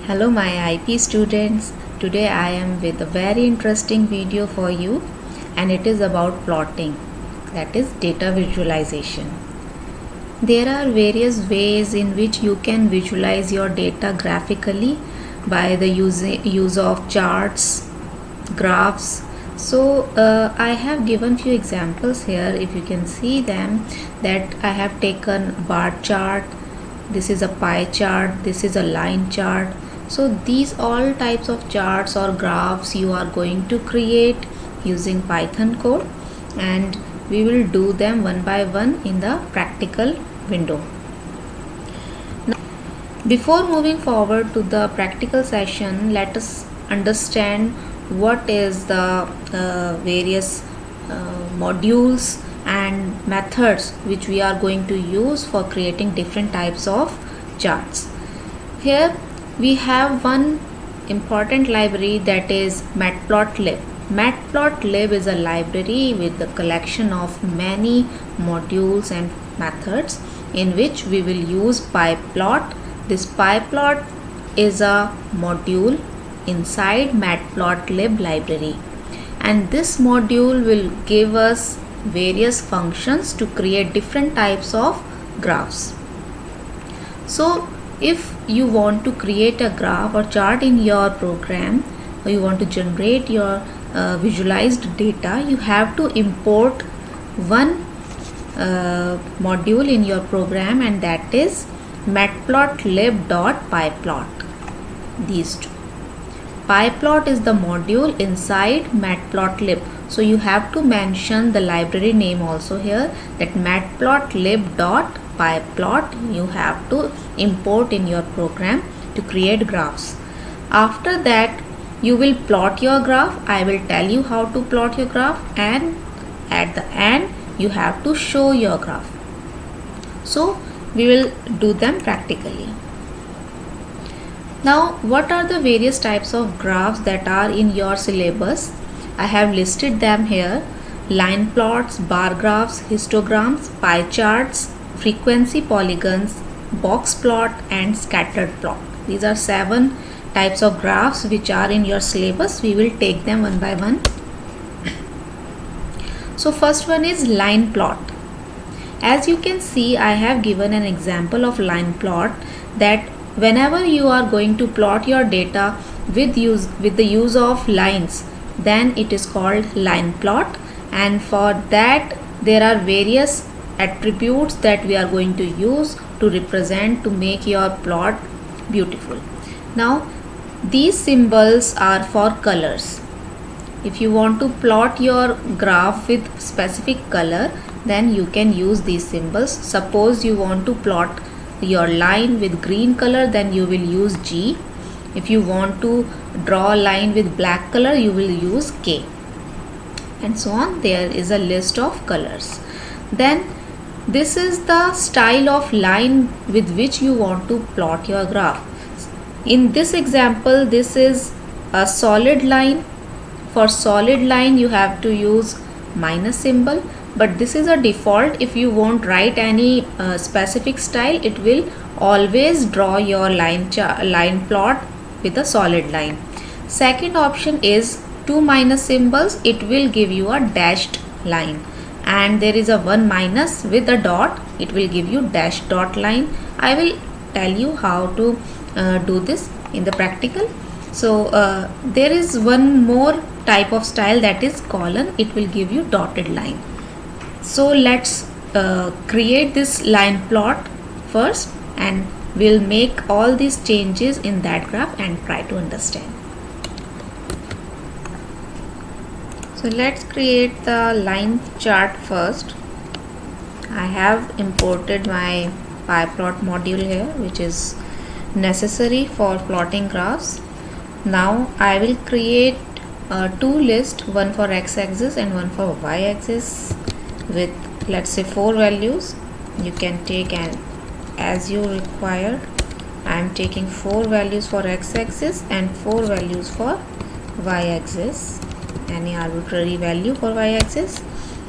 Hello my IP students. Today I am with a very interesting video for you, and it is about plotting, that is data visualization. There are various ways in which you can visualize your data graphically by the use of charts, graphs. I have given few examples here. If you can see them, that I have taken bar chart, this is a pie chart, this is a line chart. So these all types of charts or graphs you are going to create using Python code, and we will do them one by one in the practical window. Now, before moving forward to the practical session, let us understand what is the various modules and methods which we are going to use for creating different types of charts. Here we have one important library, that is matplotlib. Matplotlib is a library with the collection of many modules and methods in which we will use pyplot. This pyplot is a module inside matplotlib library, and this module will give us various functions to create different types of graphs. So if you want to create a graph or chart in your program, or you want to generate your visualized data, you have to import one module in your program, and that is matplotlib.pyplot. These two. Pyplot is the module inside matplotlib, so you have to mention the library name also here, that matplotlib.pyplot you have to import in your program to create graphs. After that you will plot your graph. I will tell you how to plot your graph, and at the end you have to show your graph. So we will do them practically. Now, what are the various types of graphs that are in your syllabus? I have listed them here: line plots, bar graphs, histograms, pie charts, frequency polygons, box plot, and scattered plot. These are 7 types of graphs which are in your syllabus. We will take them one by one. So first one is line plot. As you can see, I have given an example of line plot, that whenever you are going to plot your data with the use of lines, then it is called line plot, and for that there are various attributes that we are going to use to represent, to make your plot beautiful. Now these symbols are for colors. If you want to plot your graph with specific color, then you can use these symbols. Suppose you want to plot your line with green color, then you will use G. If you want to draw a line with black color, you will use K, and so on. There is a list of colors. Then this is the style of line with which you want to plot your graph. In this example, this is a solid line. For solid line you have to use minus symbol, but this is a default. If you won't write any specific style, it will always draw your line plot with a solid line. Second option is 2 minus symbols. It will give you a dashed line, and there is a 1 minus with a dot. It will give you dash dot line. I will tell you how to do this in the practical. So there is one more type of style, that is colon. It will give you dotted line. So let's create this line plot first, and we'll make all these changes in that graph and try to understand. So let's create the line chart first. I have imported my pyplot module here, which is necessary for plotting graphs. Now I will create 2 lists, one for x-axis and one for y-axis, with let's say 4 values. You can take as you require. I am taking 4 values for x-axis and 4 values for y-axis, any arbitrary value for y-axis.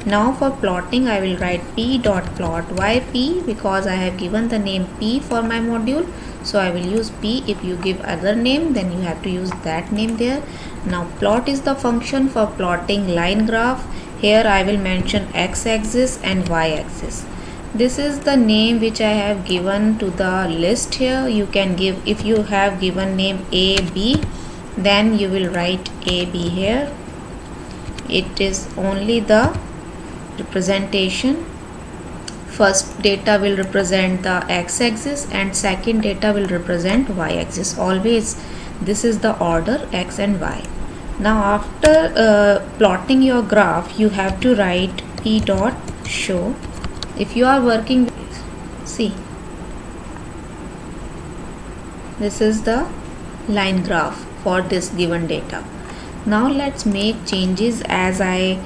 Now for plotting, I will write p dot plot. Why p? Because I have given the name p for my module, so I will use P. If you give other name, then you have to use that name there. Now plot is the function for plotting line graph. Here I will mention x-axis and y-axis. This is the name which I have given to the list here. You can give, if you have given name A, B, then you will write A, B here. It is only the representation. First data will represent the x-axis and second data will represent y-axis. Always this is the order, x and y. Now after plotting your graph, you have to write p dot show. If you are working with, see, this is the line graph for this given data. Now let's make changes, as I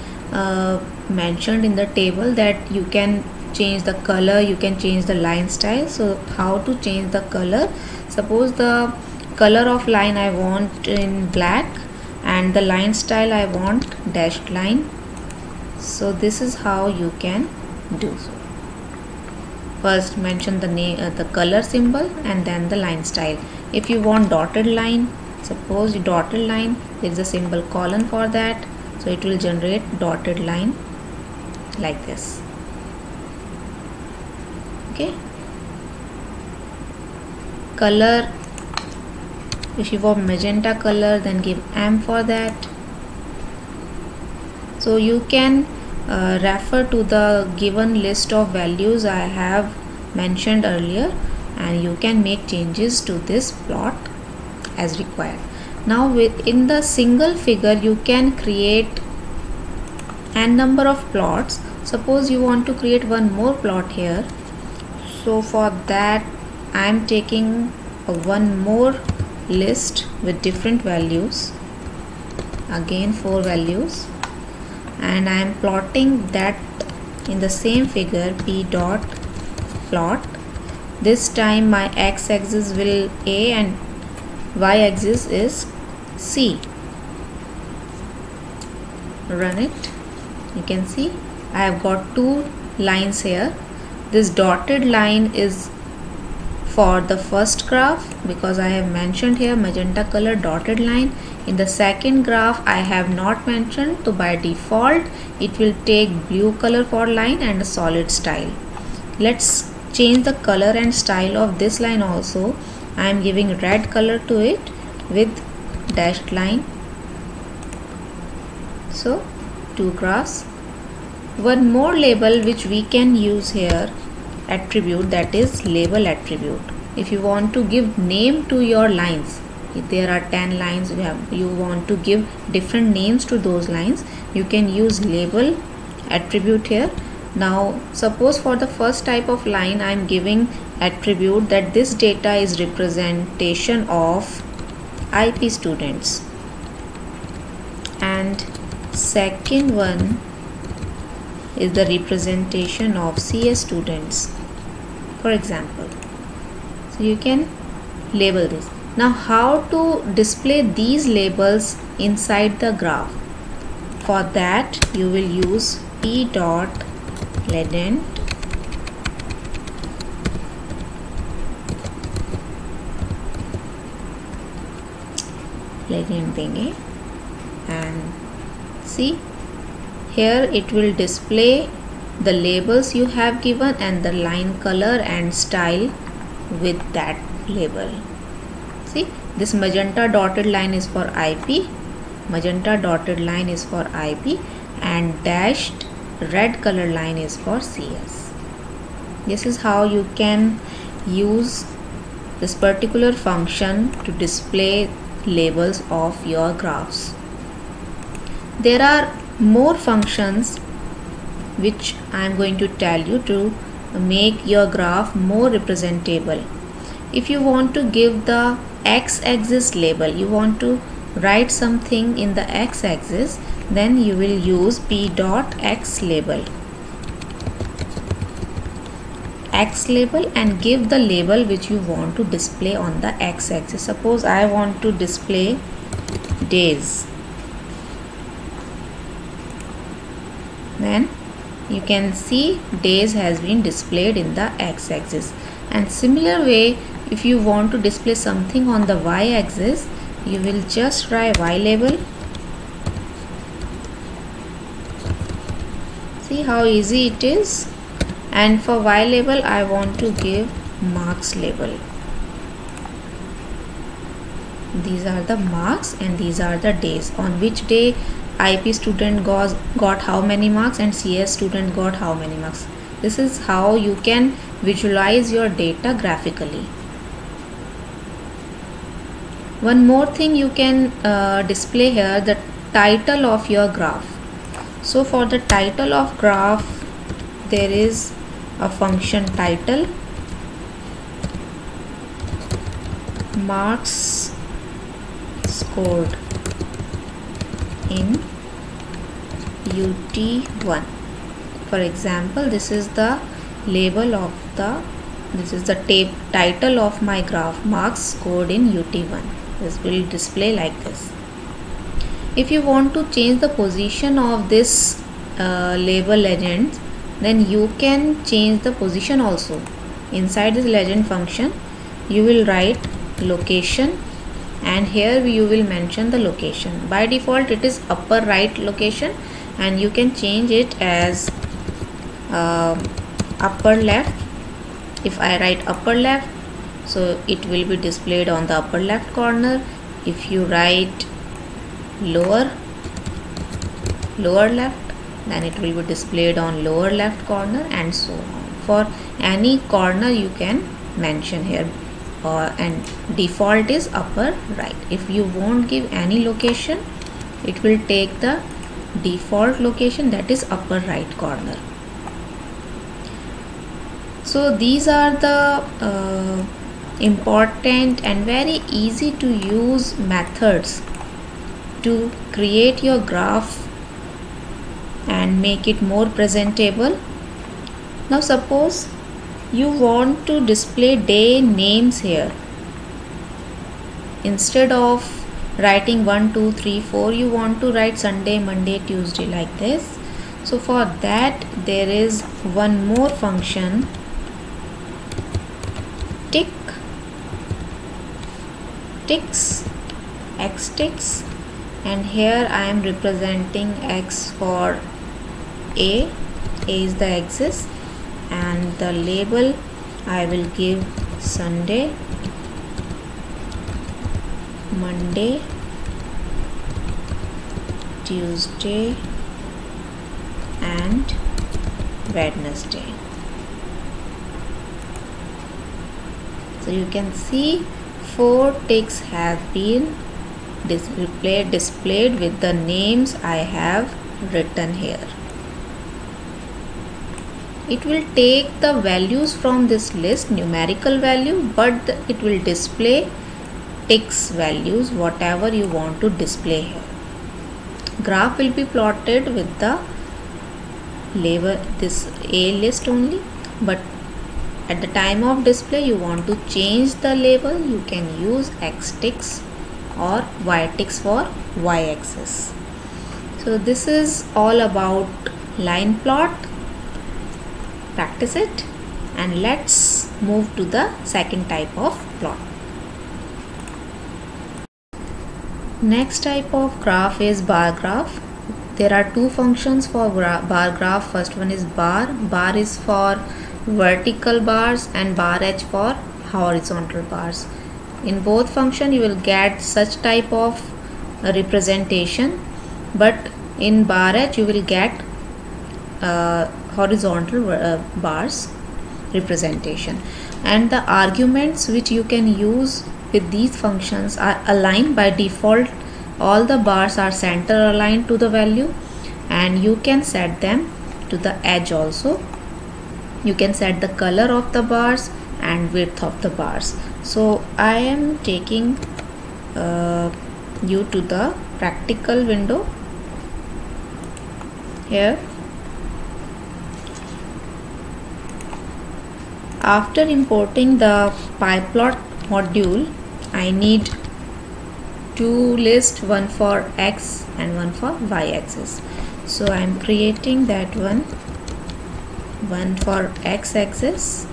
mentioned in the table that you can change the color, you can change the line style. So how to change the color? Suppose the color of line I want in black and the line style I want dashed line. So this is how you can do so. First mention the name, the color symbol, and then the line style. If you want dotted line, suppose dotted line, there is a symbol colon for that, so it will generate dotted line like this. Okay. Color, if you want magenta color, then give M for that. So you can refer to the given list of values I have mentioned earlier, and you can make changes to this plot as required. Now within the single figure you can create n number of plots. Suppose you want to create one more plot here, so for that I am taking one more list with different values, again 4 values, and I am plotting that in the same figure p dot plot. This time my x-axis will A and y-axis is C. Run it. You can see I have got 2 lines here. This dotted line is for the first graph because I have mentioned here magenta color dotted line. In the second graph I have not mentioned, so by default it will take blue color for line and a solid style. Let's change the color and style of this line also. I am giving red color to it with dashed line. So 2 graphs. One more label which we can use here, attribute, that is label attribute. If you want to give name to your lines, if there are 10 lines, you want to give different names to those lines, you can use label attribute here. Now suppose for the first type of line I am giving attribute that this data is representation of IP students, and second one is the representation of CS students, for example. So you can label this. Now how to display these labels inside the graph? For that you will use p dot latent thingy, and see here it will display the labels you have given and the line color and style with that label. See, this magenta dotted line is for IP, magenta dotted line is for IP, and dashed red color line is for CS. This is how you can use this particular function to display labels of your graphs. There are more functions which I am going to tell you to make your graph more representable. If you want to give the x-axis label, you want to write something in the x-axis, then you will use p dot x label, and give the label which you want to display on the x-axis. Suppose I want to display days, then you can see days has been displayed in the x-axis, and similar way if you want to display something on the y-axis, you will just try y label. See how easy it is. And for y label I want to give marks label. These are the marks and these are the days on which day IP student got how many marks and CS student got how many marks. This is how you can visualize your data graphically. One more thing you can display here, the title of your graph. So for the title of graph, there is a function title, marks scored in UT1. For example, this is the label of the title of my graph, marks scored in UT1. This will display like this. If you want to change the position of this label legend, then you can change the position also. Inside this legend function, you will write location, and here you will mention the location. By default it is upper right location, and you can change it as upper left. If I write upper left, so it will be displayed on the upper left corner. If you write lower left, then it will be displayed on lower left corner, and so on. For any corner you can mention here, and default is upper right. If you won't give any location, it will take the default location, that is upper right corner. So these are the important and very easy to use methods to create your graph and make it more presentable. Now suppose you want to display day names here. Instead of writing 1 2 3 4, you want to write Sunday, Monday, Tuesday, like this. So for that there is one more function, x ticks, and here I am representing x for A is the axis, and the label I will give Sunday, Monday, Tuesday and Wednesday. So you can see 4 ticks have been displayed with the names I have written here. It will take the values from this list, numerical value, but it will display ticks values, whatever you want to display here. Graph will be plotted with the label, this A list only, but at the time of display you want to change the label, you can use x ticks or y ticks for y-axis. So this is all about line plot. Practice it, and let's move to the second type of plot. Next type of graph is bar graph. There are two functions for bar graph. First one is bar. Bar is for vertical bars and bar h for horizontal bars. In both function you will get such type of representation, but in bar h you will get horizontal bars representation, and the arguments which you can use with these functions are aligned. By default all the bars are center aligned to the value, and you can set them to the edge also. You can set the color of the bars and width of the bars. So I am taking you to the practical window here. After importing the pyplot module, I need two lists, one for x and one for y axis. So I am creating that one for x axis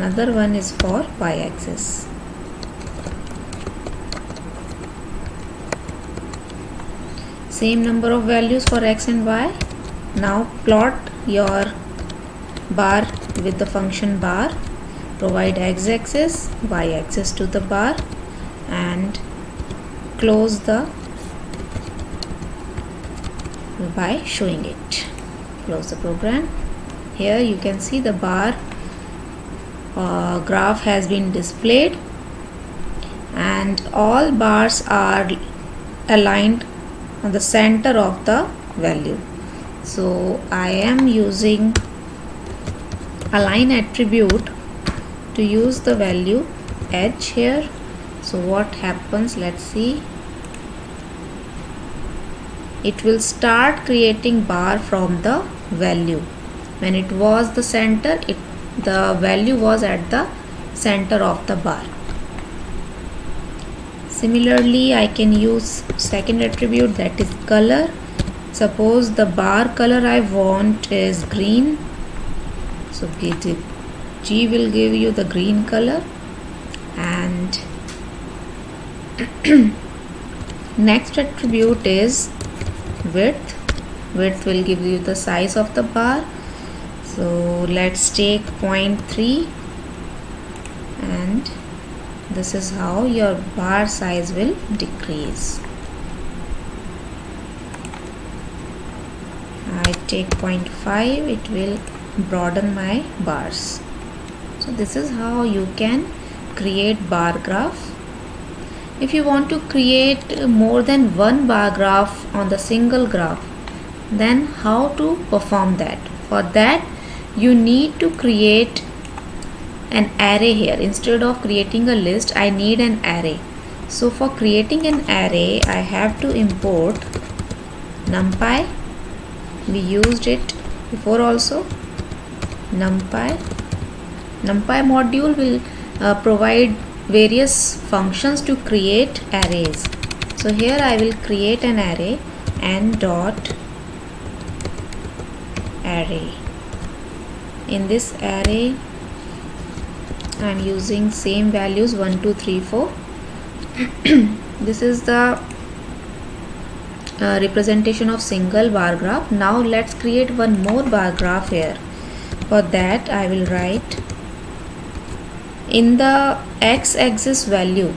another one is for y-axis. Same number of values for x and y. Now plot your bar with the function bar. Provide x-axis, y-axis to the bar, and close the by showing it. Close the program. Here you can see the bar graph has been displayed, and all bars are aligned on the center of the value. So I am using align attribute to use the value edge here. So what happens, let's see. It will start creating bar from the value. When it was the center, the value was at the center of the bar. Similarly, I can use second attribute, that is color. Suppose the bar color I want is green, so G will give you the green color. And next attribute is width. Width will give you the size of the bar. So let's take 0.3, and this is how your bar size will decrease. I take 0.5, it will broaden my bars. So this is how you can create bar graph. If you want to create more than one bar graph on the single graph, then how to perform that? For that, you need to create an array here. Instead of creating a list, I need an array. So for creating an array, I have to import NumPy. We used it before also. NumPy module will provide various functions to create arrays. So here I will create an array, n.array. In this array I am using same values 1, 2, 3, 4. This is the representation of single bar graph. Now let's create one more bar graph here. For that I will write in the x-axis value,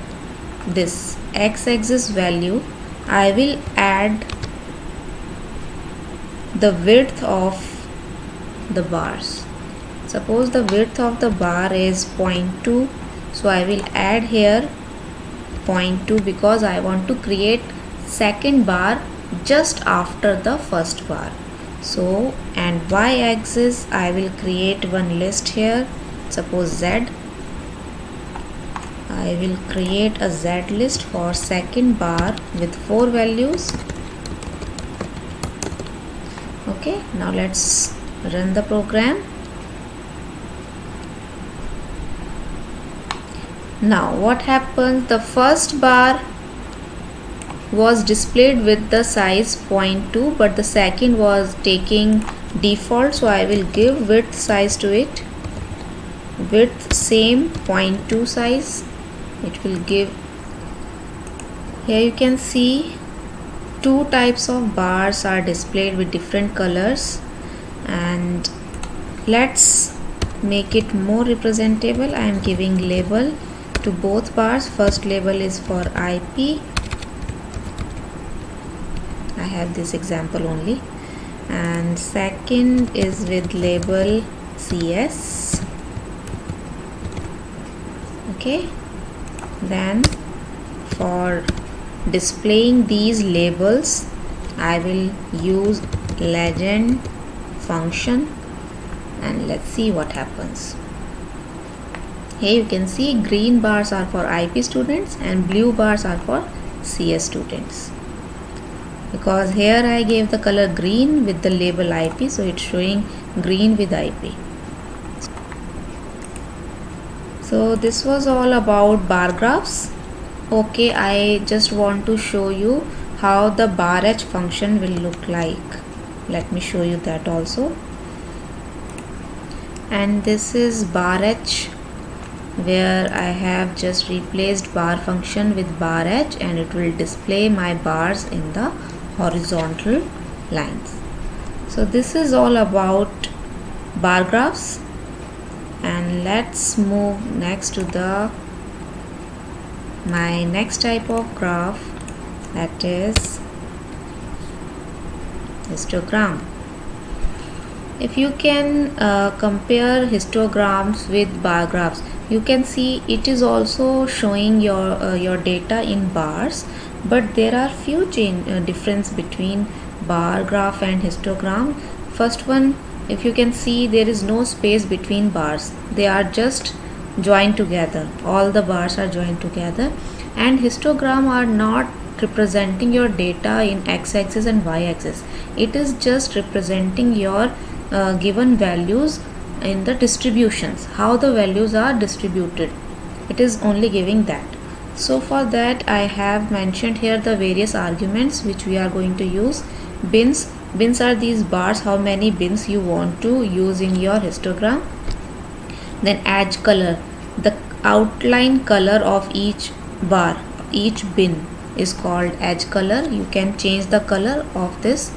this x-axis value, I will add the width of the bars. Suppose the width of the bar is 0.2, so I will add here 0.2 because I want to create second bar just after the first bar. So, and y-axis I will create one list here. Suppose Z, I will create a Z list for second bar with 4 values. Okay, now let's run the program. Now what happens, the first bar was displayed with the size 0.2, but the second was taking default, so I will give width size to it. Width same 0.2 size, it will give. Here you can see two types of bars are displayed with different colors, and let's make it more representable. I am giving label to both bars. First label is for IP. I have this example only, and second is with label CS. Okay, then for displaying these labels I will use legend function, and let's see what happens. Here you can see green bars are for IP students and blue bars are for CS students, because here I gave the color green with the label IP, so it's showing green with IP. So this was all about bar graphs. Okay, I just want to show you how the bar h function will look like. Let me show you that also. And this is bar h where I have just replaced bar function with bar h, and it will display my bars in the horizontal lines. So this is all about bar graphs, and let's move next to my next type of graph, that is histogram. If you can compare histograms with bar graphs, you can see it is also showing your data in bars, but there are few difference between bar graph and histogram. First one, if you can see, there is no space between bars, they are just joined together, all the bars are joined together. And histogram are not representing your data in x-axis and y-axis, it is just representing your given values in the distributions, how the values are distributed, it is only giving that. So for that I have mentioned here the various arguments which we are going to use. Bins are these bars, how many bins you want to use in your histogram. Then edge color, the outline color of each bar, each bin is called edge color, you can change the color of this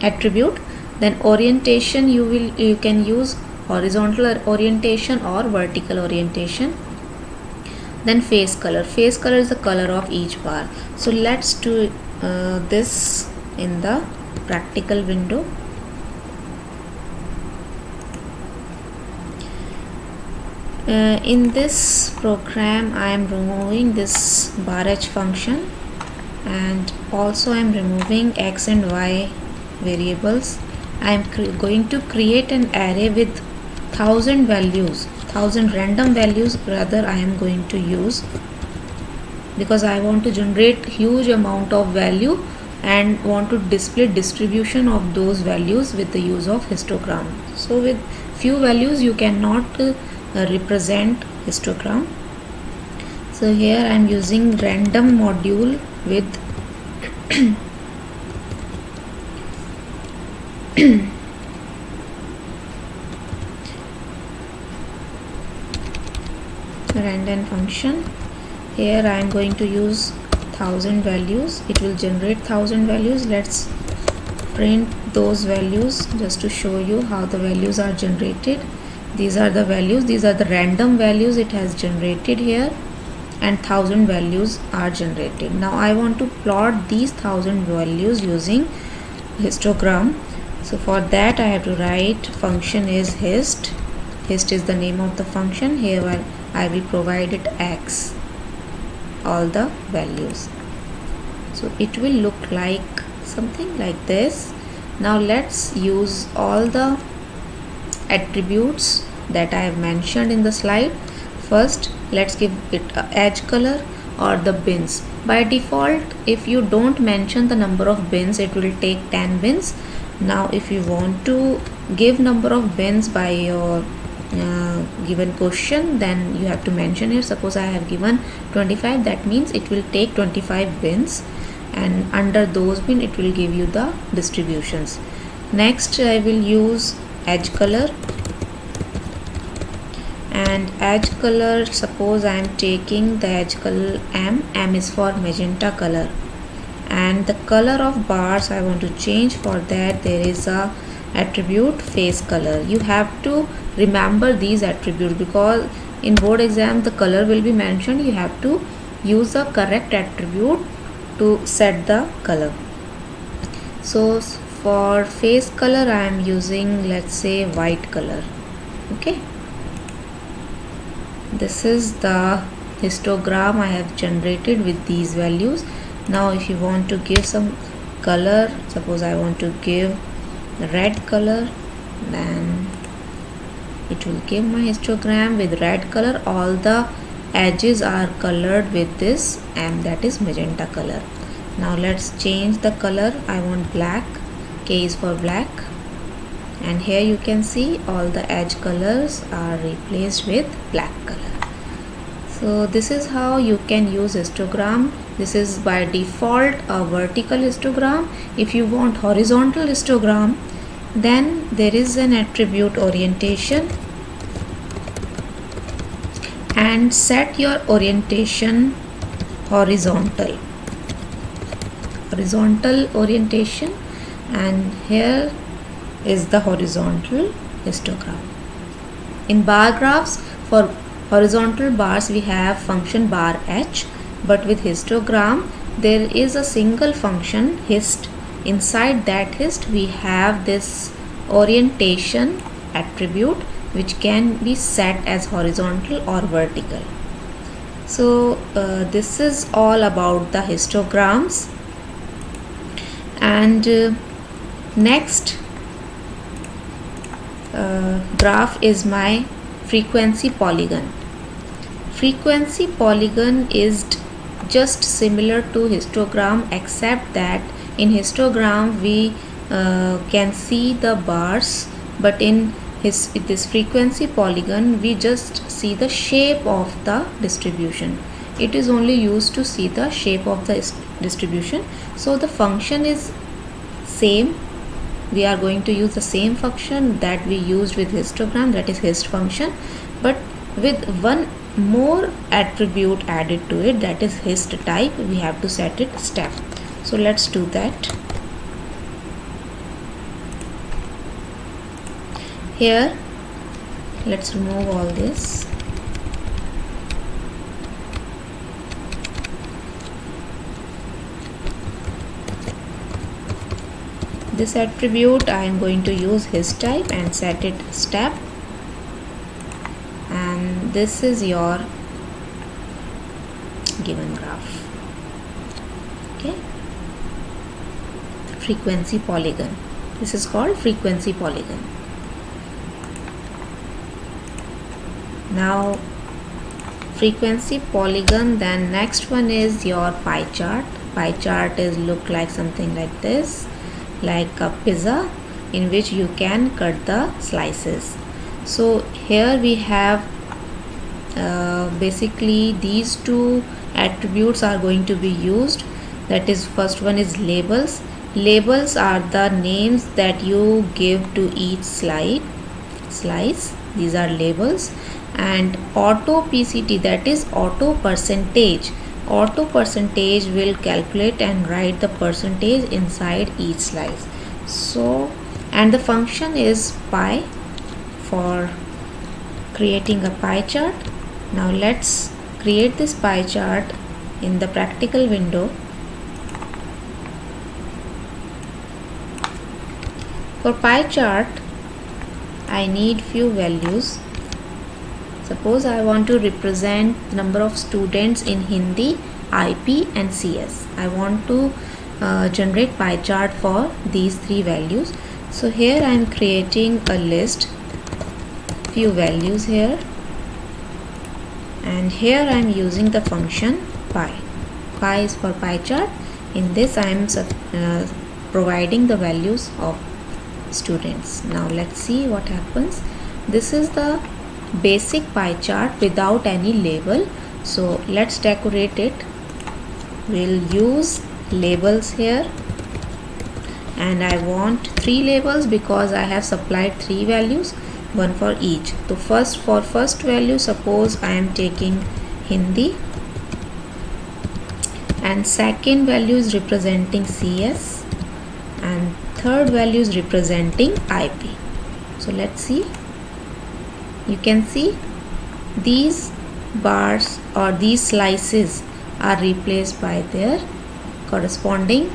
attribute. Then orientation, you can use horizontal orientation or vertical orientation. Then face color is the color of each bar. So let's do this in the practical window. In this program I am removing this bar h function, and also I am removing x and y variables. I am going to create an array with 1000 values, 1000 random values rather I am going to use, because I want to generate huge amount of value and want to display distribution of those values with the use of histogram. So with few values you cannot represent histogram. So here I am using random module with random function. Here I am going to use 1000 values, it will generate 1000 values. Let's print those values just to show you how the values are generated. These are the values, these are the random values it has generated here, and 1000 values are generated. Now I want to plot these 1000 values using histogram. So for that I have to write function is hist is the name of the function. Here I will provide it x, all the values. So it will look like something like this. Now let's use all the attributes that I have mentioned in the slide. First let's give it a edge color or the bins. By default, if you don't mention the number of bins, it will take 10 bins. Now if you want to give number of bins by your given question, then you have to mention here. Suppose I have given 25, that means it will take 25 bins, and under those bin it will give you the distributions. Next I will use edge color, and edge color, suppose I am taking the edge color M is for magenta color, and the color of bars I want to change. For that there is a attribute face color. You have to remember these attributes, because in board exam the color will be mentioned. You have to use the correct attribute to set the color. So for face color I am using, let's say, white color. Okay, this is the histogram I have generated with these values. Now if you want to give some color, suppose I want to give red color, then it will give my histogram with red color. All the edges are colored with this M, that is magenta color. Now let's change the color. I want black, K is for black, and here you can see all the edge colors are replaced with black color. So this is how you can use histogram. This is by default a vertical histogram. If you want horizontal histogram, then there is an attribute orientation. and set your orientation horizontal orientation, and here is the horizontal histogram. In bar graphs, for horizontal bars we have function bar h, but with histogram there is a single function hist. Inside that hist we have this orientation attribute which can be set as horizontal or vertical. So this is all about the histograms. And next graph is my frequency polygon. Frequency polygon is just similar to histogram, except that in histogram we can see the bars, but in this frequency polygon we just see the shape of the distribution. It is only used to see the shape of the distribution. So the function is same. We are going to use the same function that we used with histogram, that is hist function, but with one more attribute added to it, that is hist type. We have to set it step. So let's do that. Here let's remove all this. This attribute I am going to use hist type and set it step, and this is your given graph. Okay, frequency polygon. This is called frequency polygon. Now frequency polygon, then next one is your pie chart. Pie chart is look like something like this, like a pizza in which you can cut the slices. So here we have basically these two attributes are going to be used. That is, first one is labels. Labels are the names that you give to each slice. These are labels. And auto PCT, that is auto percentage. Auto percentage will calculate and write the percentage inside each slice. So, and the function is pie for creating a pie chart. Now let's create this pie chart in the practical window. For pie chart I need few values. Suppose I want to represent number of students in Hindi, IP and CS. I want to generate pie chart for these three values. So here I am creating a list, few values here, and here I am using the function pie. Pie is for pie chart. In this I am providing the values of students. Now let's see what happens. This is the basic pie chart without any label. So let's decorate it. We'll use labels here, and I want 3 labels because I have supplied 3 values, one for each. So first value, suppose I am taking Hindi, and second value is representing CS, and third value is representing IP. So let's see. You can see these bars or these slices are replaced by their corresponding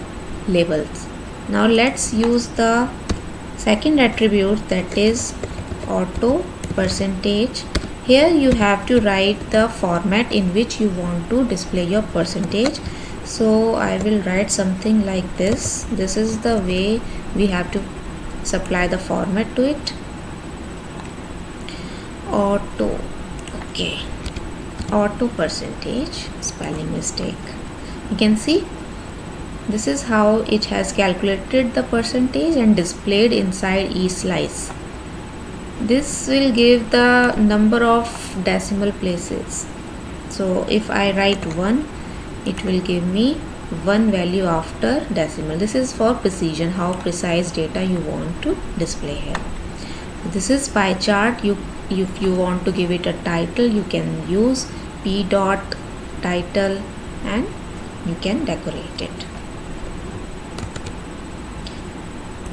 labels. Now let's use the second attribute, that is auto percentage. Here you have to write the format in which you want to display your percentage. So I will write something like this. This is the way we have to supply the format to it. Auto, okay, auto percentage, spelling mistake. You can see this is how it has calculated the percentage and displayed inside each slice. This will give the number of decimal places. So if I write 1, it will give me 1 value after decimal. This is for precision, how precise data you want to display here. This is pie chart. You if you want to give it a title, you can use p dot title and you can decorate it.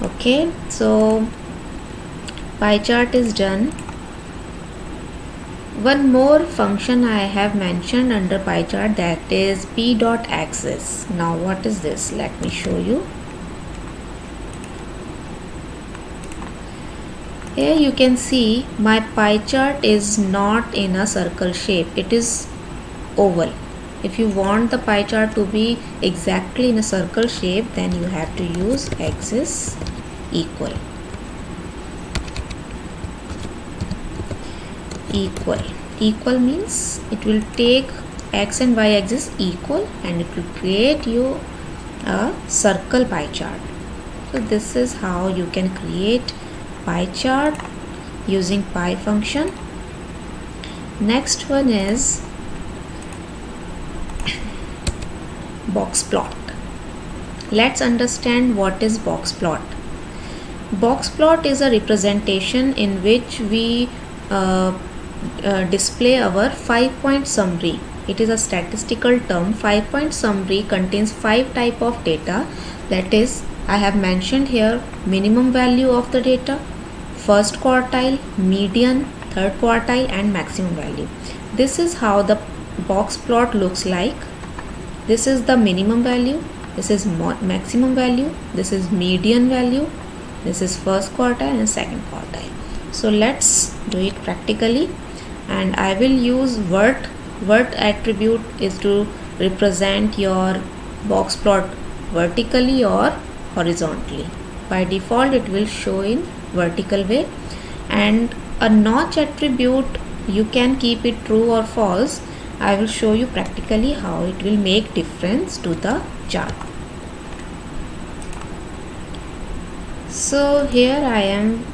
Okay, so pie chart is done. One more function I have mentioned under pie chart, that is p dot axis. Now what is this? Let me show you. Here you can see my pie chart is not in a circle shape, it is oval. If you want the pie chart to be exactly in a circle shape, then you have to use axis equal. Equal means it will take x and y axis equal and it will create you a circle pie chart. So this is how you can create pie chart using pie function. Next one is box plot. Let's understand what is box plot. Box plot is a representation in which we display our 5-point summary. It is a statistical term. 5-point summary contains 5 type of data. That is, I have mentioned here minimum value of the data, first quartile, median, third quartile and maximum value. This is how the box plot looks like. This is the minimum value, this is maximum value, this is median value, this is first quartile and second quartile. So let's do it practically, and I will use vert. Vert attribute is to represent your box plot vertically or horizontally. By default it will show in vertical way, and a notch attribute you can keep it true or false. I will show you practically how it will make difference to the chart. So here I am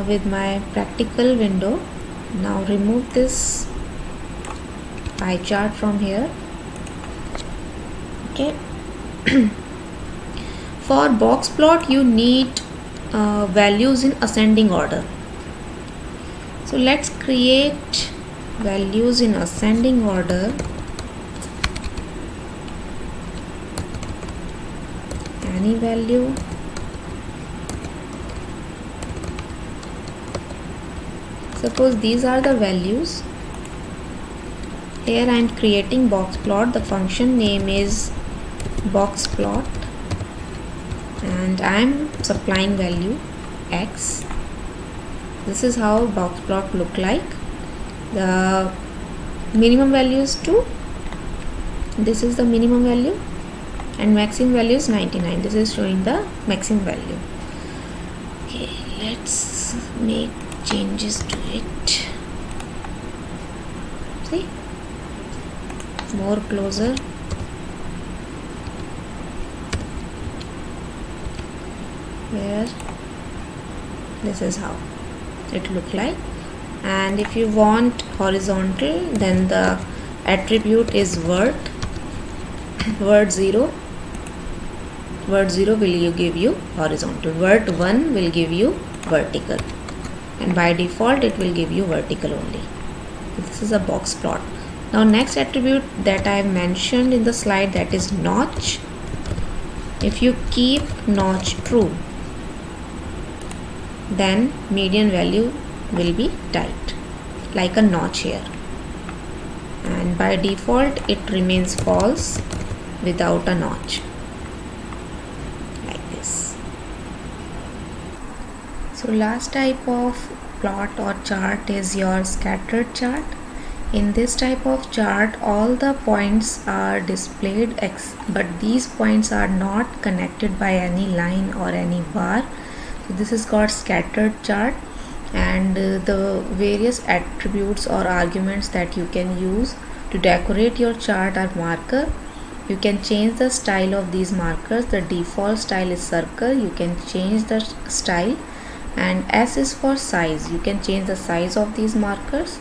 with my practical window. Now remove this pie chart from here. Okay. For box plot you need values in ascending order. So let's create values in ascending order. Any value. Suppose these are the values. Here I am creating box plot. The function name is box plot and I am supplying value x. This is how box plot look like. The minimum value is 2. This is the minimum value and maximum value is 99. This is showing the maximum value. Okay, let's make changes to it. See, more closer. Where this is how it look like. And if you want horizontal, then the attribute is vert. Vert 0 will give you horizontal, vert 1 will give you vertical, and by default it will give you vertical only. This is a box plot. Now next attribute that I have mentioned in the slide, that is notch. If you keep notch true, then median value will be tight, like a notch here, and by default it remains false without a notch, like this. So last type of plot or chart is your scattered chart. In this type of chart, all the points are displayed but these points are not connected by any line or any bar. So this is called scattered chart, and the various attributes or arguments that you can use to decorate your chart are marker. You can change the style of these markers. The default style is circle. You can change the style, and S is for size. You can change the size of these markers.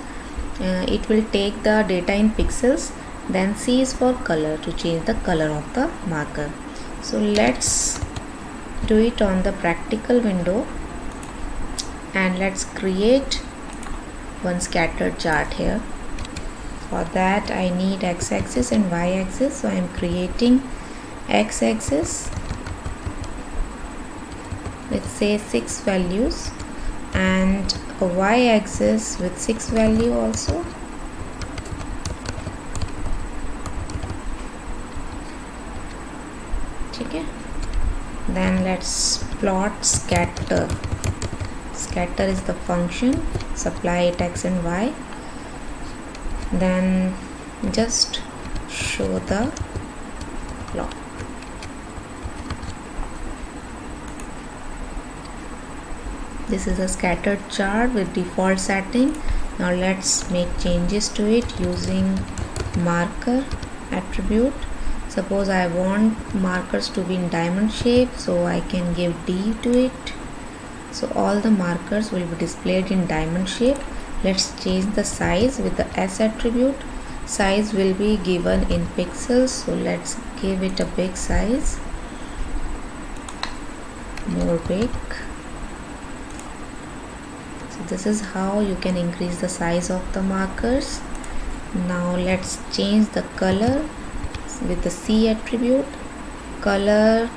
It will take the data in pixels. Then C is for color, to change the color of the marker. So let's do it on the practical window, and let's create one scattered chart here. For that I need x-axis and y-axis, so I am creating x-axis with say 6 values and a y-axis with 6 value also. Okay. Then let's plot scatter. Scatter is the function, supply it x and y. Then just show the plot. This is a scattered chart with default setting. Now let's make changes to it using marker attribute. Suppose I want markers to be in diamond shape, so I can give D to it. So all the markers will be displayed in diamond shape. Let's change the size with the S attribute. Size will be given in pixels, so let's give it a big size, more big. So this is how you can increase the size of the markers. Now let's change the color with the C attribute. Color,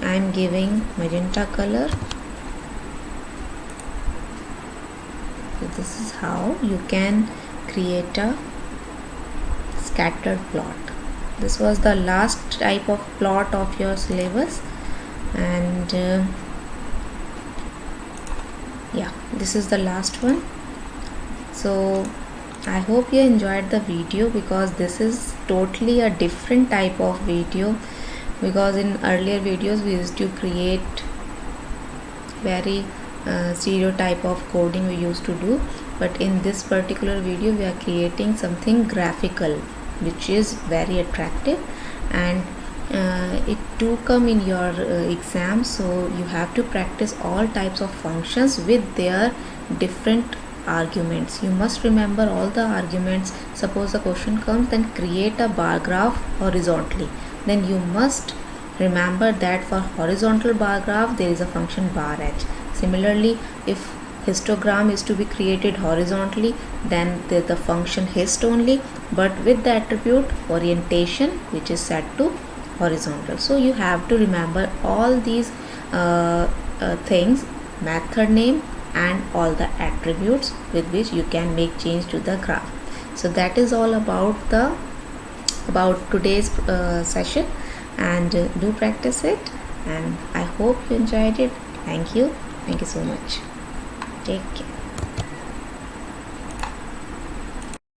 I'm giving magenta color. So this is how you can create a scattered plot. This was the last type of plot of your syllabus, and yeah, this is the last one. So I hope you enjoyed the video, because this is totally a different type of video, because in earlier videos we used to create very stereotype of coding we used to do, but in this particular video we are creating something graphical which is very attractive, and it do come in your exam, so you have to practice all types of functions with their different arguments. You must remember all the arguments. Suppose the question comes, then create a bar graph horizontally, then you must remember that for horizontal bar graph there is a function bar h. Similarly, if histogram is to be created horizontally, then there's the function hist only, but with the attribute orientation which is set to horizontal. So you have to remember all these things, method name and all the attributes with which you can make change to the graph. So that is all about today's session, and do practice it, and I hope you enjoyed it. Thank you so much. Take care.